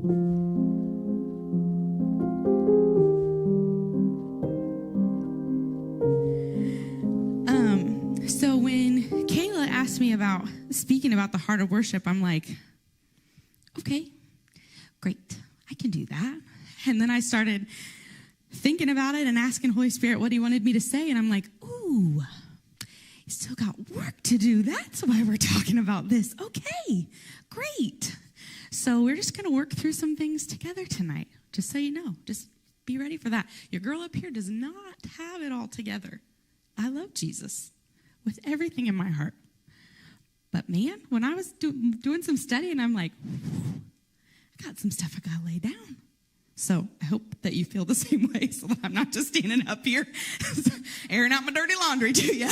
So when Kayla asked me about speaking about the heart of worship, I'm like, okay, great, I can do that. And then I started thinking about it and asking Holy Spirit what he wanted me to say. And I'm like, ooh, you still got work to do. That's why we're talking about this. Okay, great. So we're just going to work through some things together tonight, just so you know. Just be ready for that. Your girl up here does not have it all together. I love Jesus with everything in my heart. But man, when I was doing some studying, I'm like, I got some stuff I got to lay down. So I hope that you feel the same way so that I'm not just standing up here airing out my dirty laundry to you.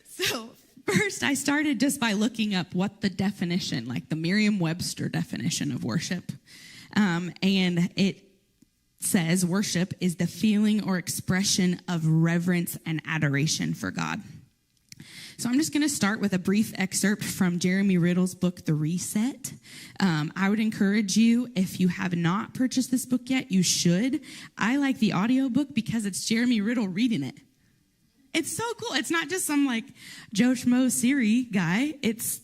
So first I started just by looking up what the definition, like the Merriam-Webster definition of worship. And it says worship is the feeling or expression of reverence and adoration for God. So I'm just going to start with a brief excerpt from Jeremy Riddle's book, The Reset. I would encourage you, if you have not purchased this book yet, you should. I like the audiobook because it's Jeremy Riddle reading it. It's so cool. It's not just some like Joe Schmo Siri guy. It's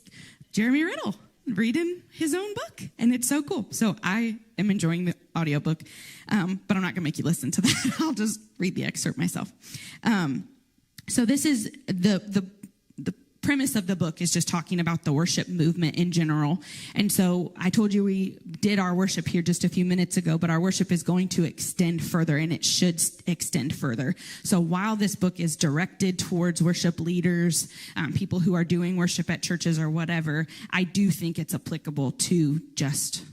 Jeremy Riddle reading his own book. And it's so cool. So I am enjoying the audiobook, but I'm not going to make you listen to that. I'll just read the excerpt myself. So this is the premise of the book is just talking about the worship movement in general. And so I told you we did our worship here just a few minutes ago, but our worship is going to extend further, and it should extend further. So while this book is directed towards worship leaders, people who are doing worship at churches or whatever, I do think it's applicable to just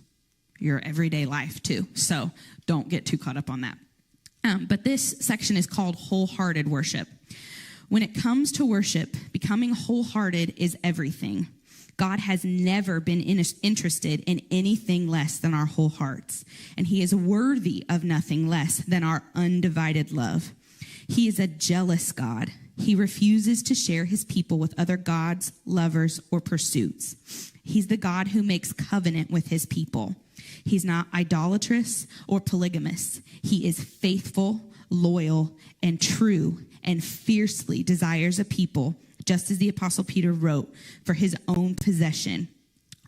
your everyday life too. So don't get too caught up on that. But this section is called wholehearted worship. When it comes to worship, becoming wholehearted is everything. God has never been interested in anything less than our whole hearts, and he is worthy of nothing less than our undivided love. He is a jealous God. He refuses to share his people with other gods, lovers, or pursuits. He's the God who makes covenant with his people. He's not idolatrous or polygamous. He is faithful, loyal, and true, and fiercely desires a people, just as the Apostle Peter wrote, for his own possession,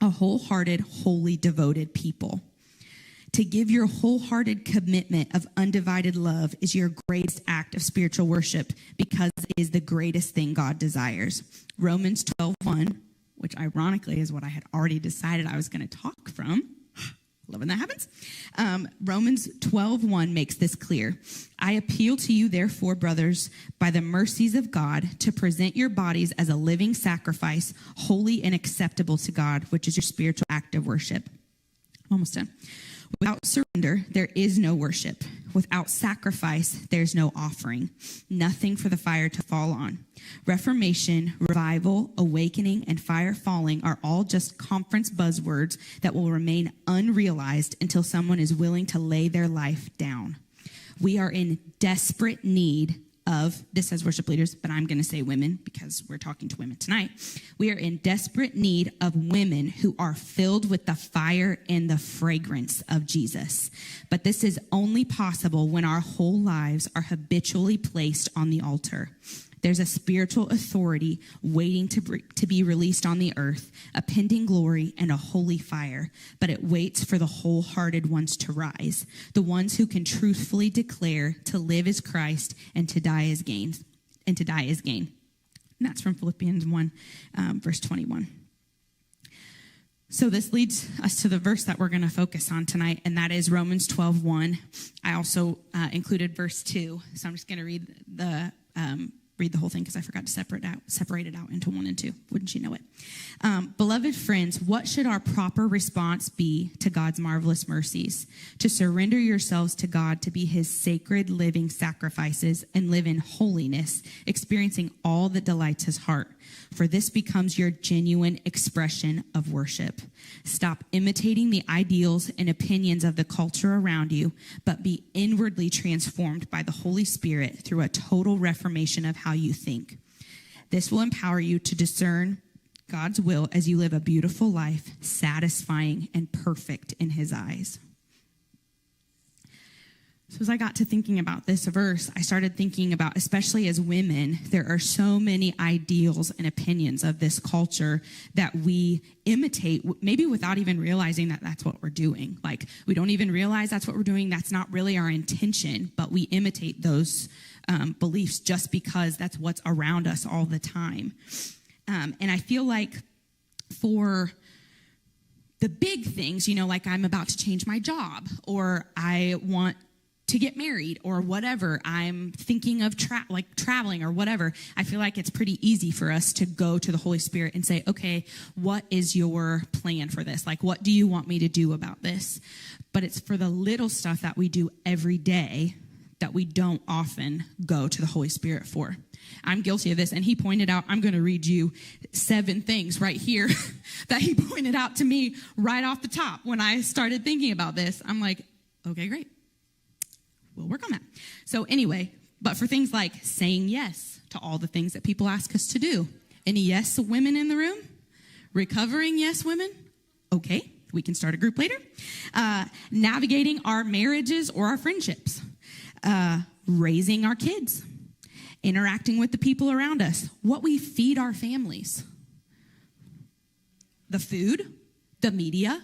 a wholehearted, wholly devoted people. To give your wholehearted commitment of undivided love is your greatest act of spiritual worship because it is the greatest thing God desires. Romans 12:1, which ironically is what I had already decided I was going to talk from. Love when that happens. Romans 12:1 makes this clear. I appeal to you, therefore, brothers, by the mercies of God, to present your bodies as a living sacrifice, holy and acceptable to God, which is your spiritual act of worship. Almost done. Without surrender, there is no worship. Without sacrifice, there's no offering. Nothing for the fire to fall on. Reformation, revival, awakening, and fire falling are all just conference buzzwords that will remain unrealized until someone is willing to lay their life down. We are in desperate need of, this says worship leaders, but I'm going to say women because we're talking to women tonight. We are in desperate need of women who are filled with the fire and the fragrance of Jesus. But this is only possible when our whole lives are habitually placed on the altar. There's a spiritual authority waiting to be released on the earth, a pending glory and a holy fire, but it waits for the wholehearted ones to rise, the ones who can truthfully declare to live as Christ and to die as gain. And that's from Philippians 1, verse 21. So this leads us to the verse that we're going to focus on tonight, and that is Romans 12:1. I also included verse 2, so I'm just going to read the whole thing because I forgot to separate it out into 1 and 2. Wouldn't you know it? Beloved friends, what should our proper response be to God's marvelous mercies? To surrender yourselves to God to be his sacred living sacrifices and live in holiness, experiencing all that delights his heart. For this becomes your genuine expression of worship. Stop imitating the ideals and opinions of the culture around you, but be inwardly transformed by the Holy Spirit through a total reformation of how you think. This will empower you to discern God's will as you live a beautiful life, satisfying and perfect in his eyes. So as I got to thinking about this verse, I started thinking about, especially as women, there are so many ideals and opinions of this culture that we imitate, maybe without even realizing that that's what we're doing. Like, we don't even realize that's what we're doing. That's not really our intention, but we imitate those beliefs just because that's what's around us all the time. And I feel like for the big things, like I'm about to change my job, or I want to get married, or whatever, I'm thinking of traveling or whatever, I feel like it's pretty easy for us to go to the Holy Spirit and say, okay, what is your plan for this? Like, what do you want me to do about this? But it's for the little stuff that we do every day that we don't often go to the Holy Spirit for. I'm guilty of this, and he pointed out, I'm going to read you 7 things right here that he pointed out to me right off the top when I started thinking about this. I'm like, okay, great. We'll work on that. So anyway, but for things like saying yes to all the things that people ask us to do. Any yes women in the room? Recovering yes women? Okay, we can start a group later. Navigating our marriages or our friendships. Raising our kids. Interacting with the people around us. What we feed our families. The food, the media,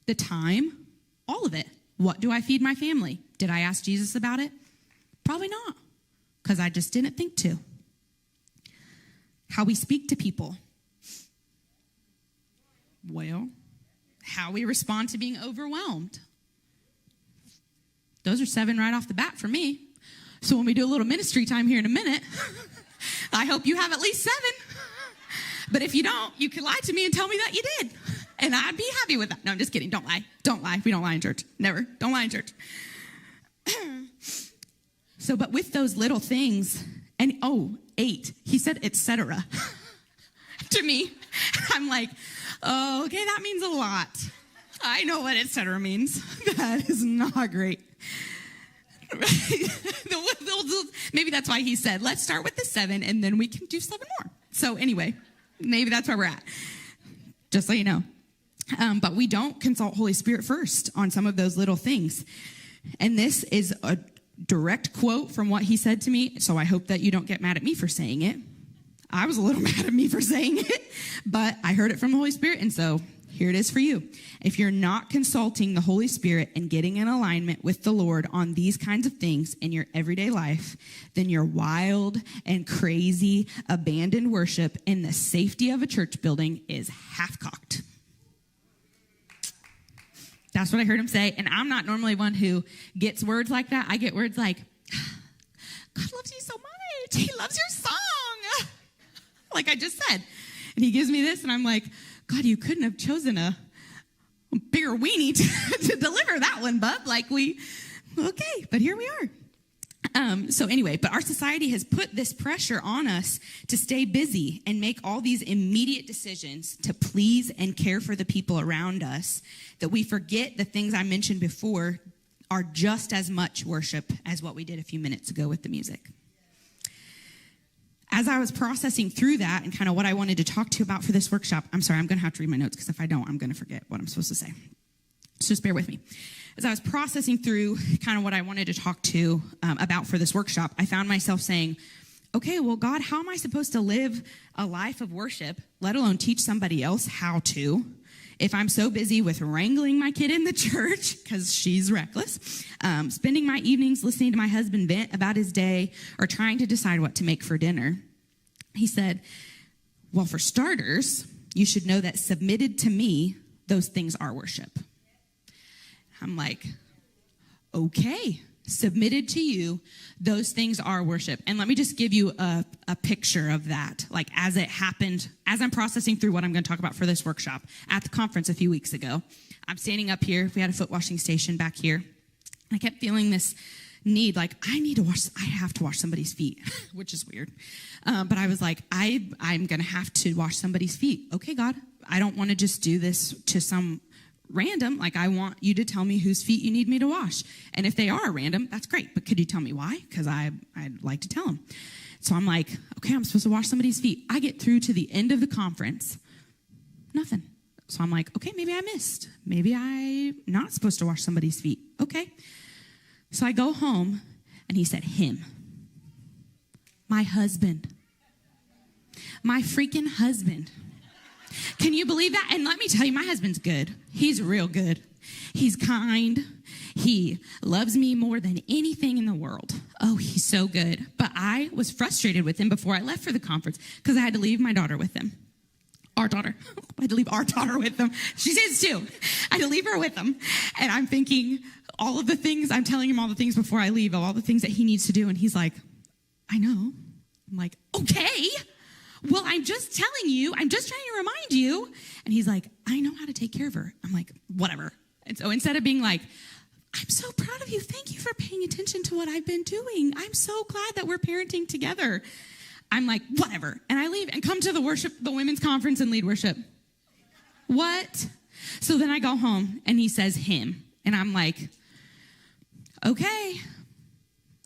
the time, all of it. What do I feed my family? Did I ask Jesus about it? Probably not, because I just didn't think to. How we speak to people. Well, how we respond to being overwhelmed. Those are 7 right off the bat for me. So when we do a little ministry time here in a minute, I hope you have at least 7. But if you don't, you can lie to me and tell me that you did. And I'd be happy with that. No, I'm just kidding. Don't lie. Don't lie. We don't lie in church. Never. Don't lie in church. So, but with those little things, and 8, he said, etc. to me. I'm like, oh, okay, that means a lot. I know what etc. means. That is not great. Maybe that's why he said, let's start with the 7 and then we can do 7 more. So anyway, maybe that's where we're at. Just so you know. But we don't consult Holy Spirit first on some of those little things. And this is a direct quote from what he said to me, so I hope that you don't get mad at me for saying it. I was a little mad at me for saying it, but I heard it from the Holy Spirit, and so here it is for you. If you're not consulting the Holy Spirit and getting in alignment with the Lord on these kinds of things in your everyday life, then your wild and crazy abandoned worship in the safety of a church building is half-cocked. That's what I heard him say. And I'm not normally one who gets words like that. I get words like, God loves you so much. He loves your song. Like I just said. And he gives me this and I'm like, God, you couldn't have chosen a bigger weenie to deliver that one, bub. Okay, but here we are. So anyway, but our society has put this pressure on us to stay busy and make all these immediate decisions to please and care for the people around us that we forget the things I mentioned before are just as much worship as what we did a few minutes ago with the music. As I was processing through that and kind of what I wanted to talk to you about for this workshop, I'm sorry, I'm going to have to read my notes because if I don't, I'm going to forget what I'm supposed to say. So just bear with me. As I was processing through kind of what I wanted to talk to about for this workshop, I found myself saying, okay, well, God, how am I supposed to live a life of worship, let alone teach somebody else how to, if I'm so busy with wrangling my kid in the church, because she's reckless, spending my evenings listening to my husband vent about his day, or trying to decide what to make for dinner? He said, well, for starters, you should know that submitted to me, those things are worship. I'm like, okay, submitted to you, those things are worship. And let me just give you a picture of that, like as it happened, as I'm processing through what I'm going to talk about for this workshop at the conference a few weeks ago. I'm standing up here. We had a foot washing station back here. I kept feeling this need, like, I have to wash somebody's feet, which is weird. But I was like, I'm going to have to wash somebody's feet. Okay, God, I don't want to just do this to some random, like I want you to tell me whose feet you need me to wash. And if they are random, that's great. But could you tell me why? Because I'd like to tell them. So I'm like, okay, I'm supposed to wash somebody's feet. I get through to the end of the conference. Nothing. So I'm like, okay, maybe I missed. Maybe I'm not supposed to wash somebody's feet. Okay. So I go home, and he said, him. My husband. My freaking husband. Can you believe that? And let me tell you, my husband's good. He's real good. He's kind. He loves me more than anything in the world. Oh, he's so good. But I was frustrated with him before I left for the conference because I had to leave my daughter with him. Our daughter. I had to leave our daughter with them. She's his too. I had to leave her with him. And I'm thinking all of the things, I'm telling him all the things before I leave, all the things that he needs to do. And he's like, I know. I'm like, okay. Well, I'm just telling you. I'm just trying to remind you. And he's like, I know how to take care of her. I'm like, whatever. And so instead of being like, I'm so proud of you. Thank you for paying attention to what I've been doing. I'm so glad that we're parenting together. I'm like, whatever. And I leave and come to the women's conference and lead worship. What? So then I go home and he says him. And I'm like, okay,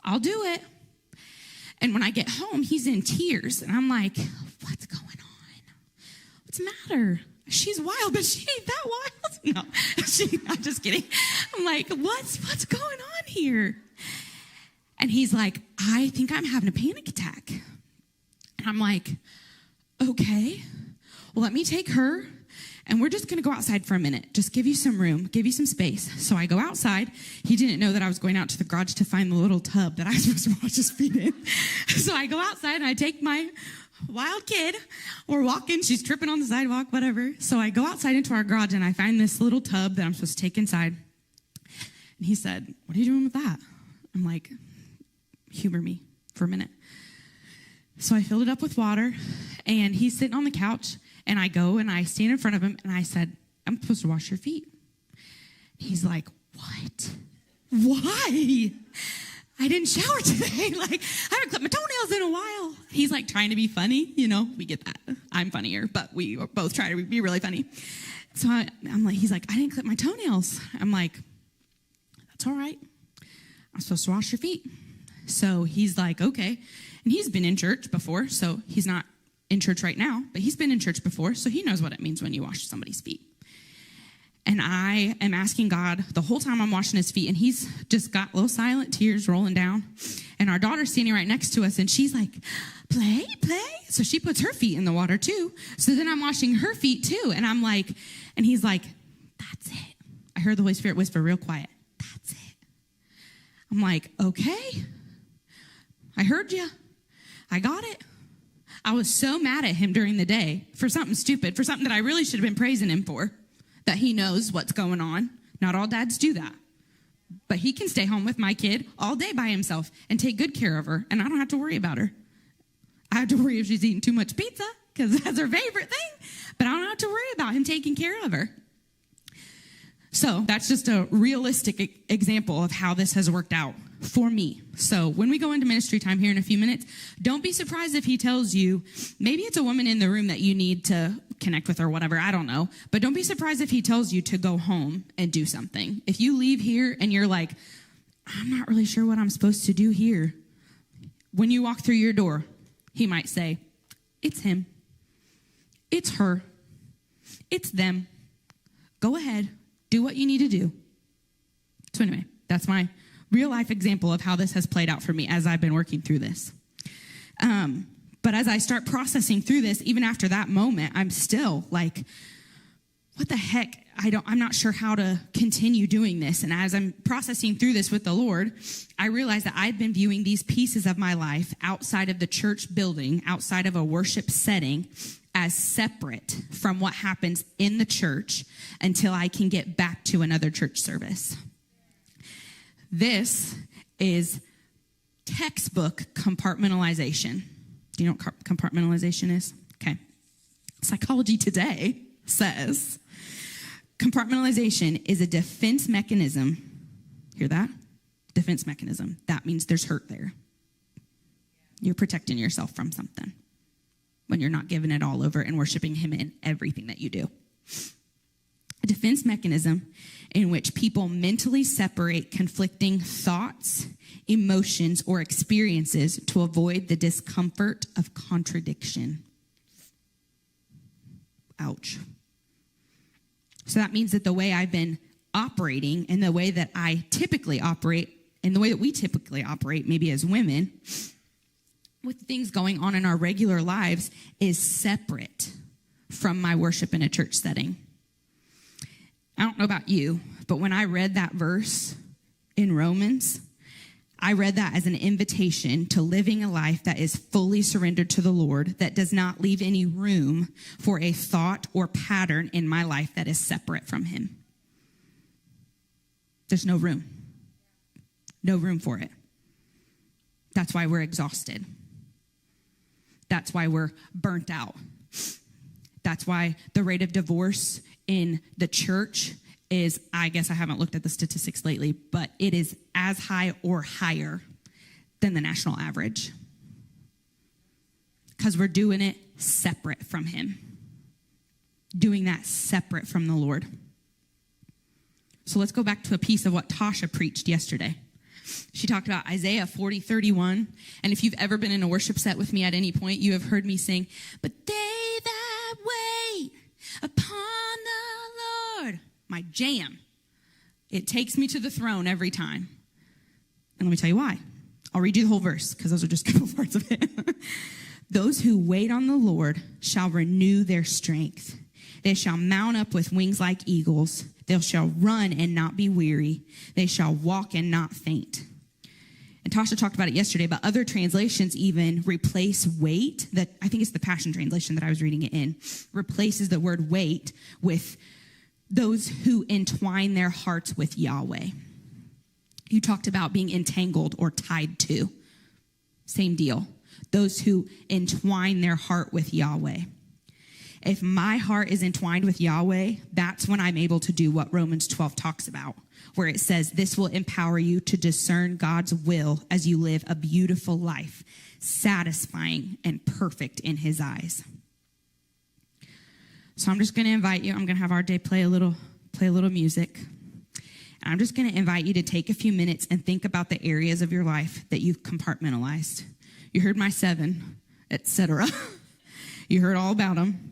I'll do it. And when I get home, he's in tears. And I'm like, what's going on? What's the matter? She's wild, but she ain't that wild. No, I'm just kidding. I'm like, what's going on here? And he's like, I think I'm having a panic attack. And I'm like, okay, well, let me take her, and we're just going to go outside for a minute. Just give you some room, give you some space. So I go outside. He didn't know that I was going out to the garage to find the little tub that I was supposed to wash his feet in. So I go outside, and I take my wild kid. We're walking. She's tripping on the sidewalk, whatever. So I go outside into our garage, and I find this little tub that I'm supposed to take inside. And he said, what are you doing with that? I'm like, humor me for a minute. So I filled it up with water, and he's sitting on the couch, and I go and I stand in front of him, and I said, I'm supposed to wash your feet. He's like, what? Why? I didn't shower today. Like, I haven't clipped my toenails in a while. He's like trying to be funny. You know, we get that. I'm funnier, but we both try to be really funny. So I'm like, he's like, I didn't clip my toenails. I'm like, that's all right. I'm supposed to wash your feet. So he's like, okay. And he's been in church before, so he's not in church right now, but he's been in church before, so he knows what it means when you wash somebody's feet. And I am asking God the whole time I'm washing his feet, and he's just got little silent tears rolling down. And our daughter's standing right next to us, and she's like, play. So she puts her feet in the water too. So then I'm washing her feet too. And I'm like, and he's like, that's it. I heard the Holy Spirit whisper real quiet, that's it. I'm like, okay, I heard you. I got it. I was so mad at him during the day for something stupid, for something that I really should have been praising him for, that he knows what's going on. Not all dads do that. But he can stay home with my kid all day by himself and take good care of her, and I don't have to worry about her. I have to worry if she's eating too much pizza, because that's her favorite thing, but I don't have to worry about him taking care of her. So that's just a realistic example of how this has worked out for me. So when we go into ministry time here in a few minutes, don't be surprised if he tells you, maybe it's a woman in the room that you need to connect with or whatever, I don't know. But don't be surprised if he tells you to go home and do something. If you leave here and you're like, I'm not really sure what I'm supposed to do here. When you walk through your door, he might say, it's him. It's her. It's them. Go ahead. Do what you need to do. So anyway, that's my real life example of how this has played out for me as I've been working through this. But as I start processing through this, even after that moment, I'm still like, what the heck? I'm not sure how to continue doing this. And as I'm processing through this with the Lord, I realized that I've been viewing these pieces of my life outside of the church building, outside of a worship setting, as separate from what happens in the church until I can get back to another church service. This is textbook compartmentalization. Do you know what compartmentalization is? Okay. Psychology Today says compartmentalization is a defense mechanism. Hear that? Defense mechanism. That means there's hurt there. You're protecting yourself from something when you're not giving it all over and worshiping him in everything that you do. A defense mechanism in which people mentally separate conflicting thoughts, emotions, or experiences to avoid the discomfort of contradiction. Ouch. So that means that the way I've been operating and the way that I typically operate and the way that we typically operate, maybe as women, with things going on in our regular lives is separate from my worship in a church setting. I don't know about you, but when I read that verse in Romans, I read that as an invitation to living a life that is fully surrendered to the Lord, that does not leave any room for a thought or pattern in my life that is separate from him. There's no room. No room for it. That's why we're exhausted. That's why we're burnt out. That's why the rate of divorce in the church is, I guess I haven't looked at the statistics lately, but it is as high or higher than the national average. Because we're doing it separate from him. Doing that separate from the Lord. So let's go back to a piece of what Tasha preached yesterday. She talked about Isaiah 40:31. And if you've ever been in a worship set with me at any point, you have heard me sing, "But they that wait upon the Lord." My jam. It takes me to the throne every time. And let me tell you why. I'll read you the whole verse because those are just a couple parts of it. "Those who wait on the Lord shall renew their strength. They shall mount up with wings like eagles. They shall run and not be weary. They shall walk and not faint." And Tasha talked about it yesterday, but other translations even replace wait. That I think it's the Passion Translation that I was reading it in. Replaces the word wait with those who entwine their hearts with Yahweh. You talked about being entangled or tied to. Same deal. Those who entwine their heart with Yahweh. If my heart is entwined with Yahweh, that's when I'm able to do what Romans 12 talks about, where it says, "This will empower you to discern God's will as you live a beautiful life, satisfying and perfect in his eyes." So I'm just going to invite you. I'm going to have RJ play a little music. And I'm just going to invite you to take a few minutes and think about the areas of your life that you've compartmentalized. You heard my 7, etc. You heard all about them.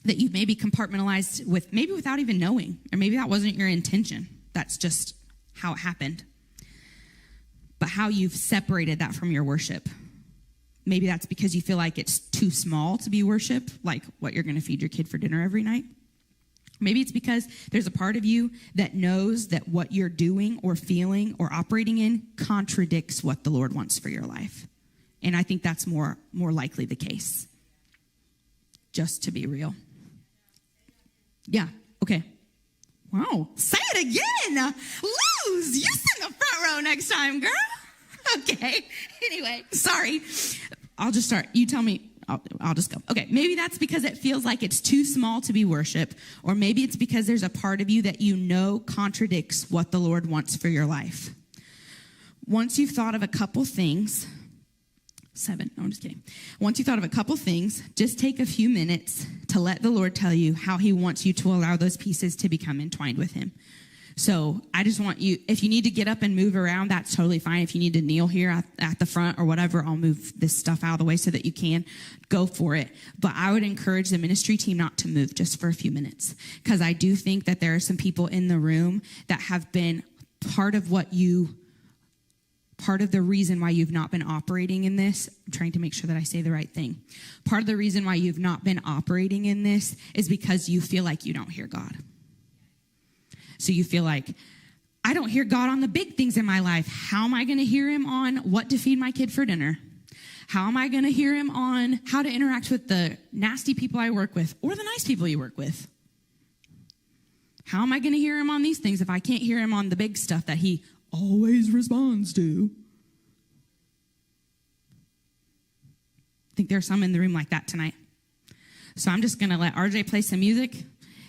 That you've maybe compartmentalized with, maybe without even knowing, or maybe that wasn't your intention. That's just how it happened. But how you've separated that from your worship. Maybe that's because you feel like it's too small to be worship, like what you're going to feed your kid for dinner every night. Maybe it's because there's a part of you that knows that what you're doing or feeling or operating in contradicts what the Lord wants for your life. And I think that's more likely the case. Just to be real. Yeah, okay. Wow, say it again. Lose, you sit in the front row next time, girl. Okay, anyway, sorry. I'll just start. You tell me. I'll just go. Okay, maybe that's because it feels like it's too small to be worship, or maybe it's because there's a part of you that you know contradicts what the Lord wants for your life. Once you've thought of a couple things, 7, no, I'm just kidding. Once you've thought of a couple things, just take a few minutes to let the Lord tell you how he wants you to allow those pieces to become entwined with him. So I just want you, if you need to get up and move around, that's totally fine. If you need to kneel here at the front or whatever, I'll move this stuff out of the way so that you can go for it. But I would encourage the ministry team not to move just for a few minutes, because I do think that there are some people in the room that have been part of the reason why you've not been operating in this. I'm trying to make sure that I say the right thing. Part of the reason why you've not been operating in this is because you feel like you don't hear God. So you feel like, I don't hear God on the big things in my life. How am I going to hear him on what to feed my kid for dinner? How am I going to hear him on how to interact with the nasty people I work with or the nice people you work with? How am I going to hear him on these things if I can't hear him on the big stuff that he always responds to? I think there are some in the room like that tonight. So I'm just going to let RJ play some music,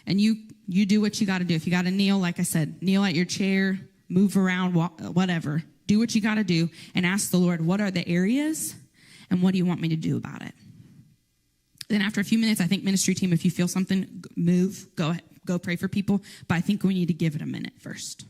and you do what you got to do. If you got to kneel, like I said, kneel at your chair, move around, whatever. Do what you got to do and ask the Lord, what are the areas and what do you want me to do about it? Then after a few minutes, I think ministry team, if you feel something, move, go ahead. go pray for people, but I think we need to give it a minute first.